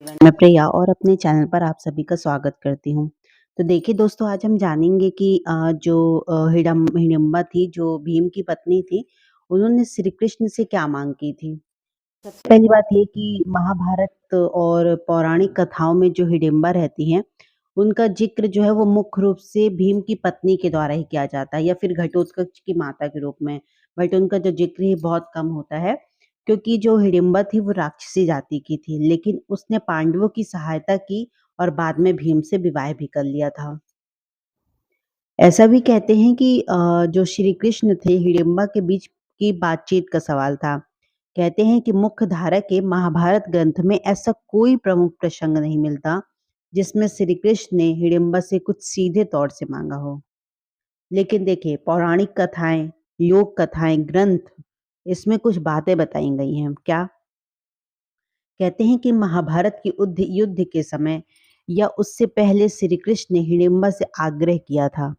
मैं प्रिया और अपने चैनल पर आप सभी का स्वागत करती हूँ। तो देखिए दोस्तों, आज हम जानेंगे कि जो हिडिंबा थी, जो भीम की पत्नी थी, उन्होंने श्री कृष्ण से क्या माँग की थी? सबसे पहली बात ये कि महाभारत और पौराणिक कथाओं में जो हिडिंबा रहती हैं, उनका ज़िक्र जो है वो मुख्य रूप से भीम की पत्नी के द्वारा ही किया जाता है या फिर घटोत्कच की माता के रूप में। बट उनका जो ज़िक्र है बहुत कम होता है, क्योंकि जो हिडिंबा थी वो राक्षसी जाति की थी, लेकिन उसने पांडवों की सहायता की और बाद में भीम से विवाह भी कर लिया था। ऐसा भी कहते हैं कि जो श्री कृष्ण थे, हिडिंबा के बीच की बातचीत का सवाल था। कहते हैं कि मुख्य धारा के महाभारत ग्रंथ में ऐसा कोई प्रमुख प्रसंग नहीं मिलता, जिसमें श्री कृष्ण ने हिडिंबा से कुछ सीधे तौर से माँगा हो। लेकिन देखिए, पौराणिक कथाएँ, लोक कथाएँ, ग्रंथ, इसमें कुछ बातें बताई गई हैं। क्या? कहते हैं कि महाभारत की युद्ध युद्ध के समय या उससे पहले श्री कृष्ण ने हिडिंबा से आग्रह किया था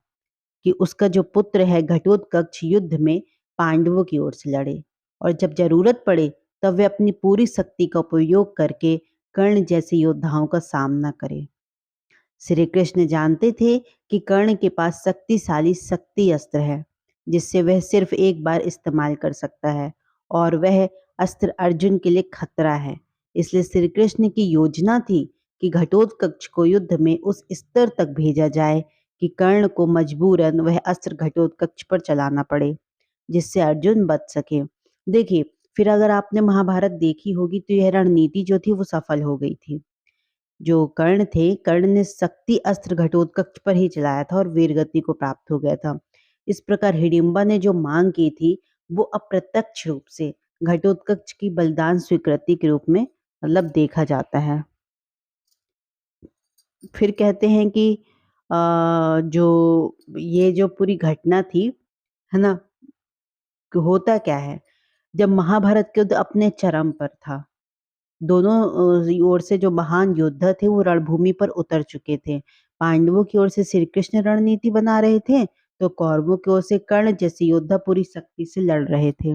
कि उसका जो पुत्र है घटोत्कच युद्ध में पांडवों की ओर से लड़े, और जब जरूरत पड़े तब वे अपनी पूरी शक्ति का उपयोग करके कर्ण जैसे योद्धाओं का सामना करे। श्री कृष्ण जानते थे कि कर्ण के पास शक्तिशाली शक्ति अस्त्र है, जिससे वह सिर्फ एक बार इस्तेमाल कर सकता है, और वह अस्त्र अर्जुन के लिए खतरा है। इसलिए श्री कृष्ण की योजना थी कि घटोत्कच को युद्ध में उस स्तर तक भेजा जाए कि कर्ण को मजबूरन वह अस्त्र घटोत्कच पर चलाना पड़े, जिससे अर्जुन बच सके। देखिए, फिर अगर आपने महाभारत देखी होगी तो यह रणनीति जो थी वो सफल हो गई थी। जो कर्ण थे, कर्ण ने शक्ति अस्त्र घटोत्कच पर ही चलाया था और वीरगति को प्राप्त हो गया था। इस प्रकार हिडिंबा ने जो मांग की थी, वो अप्रत्यक्ष रूप से घटोत्कच की बलिदान स्वीकृति के रूप में मतलब देखा जाता है। फिर कहते हैं कि जो ये जो पूरी घटना थी, है ना? कि होता क्या है, जब महाभारत के युद्ध अपने चरम पर था, दोनों ओर से जो महान योद्धा थे वो रणभूमि पर उतर चुके थे। पांडवों की ओर से श्री कृष्ण रणनीति बना रहे थे, तो कौरवों की ओर से कर्ण जैसे योद्धा पूरी शक्ति से लड़ रहे थे।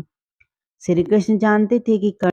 श्री कृष्ण जानते थे कि कर्ण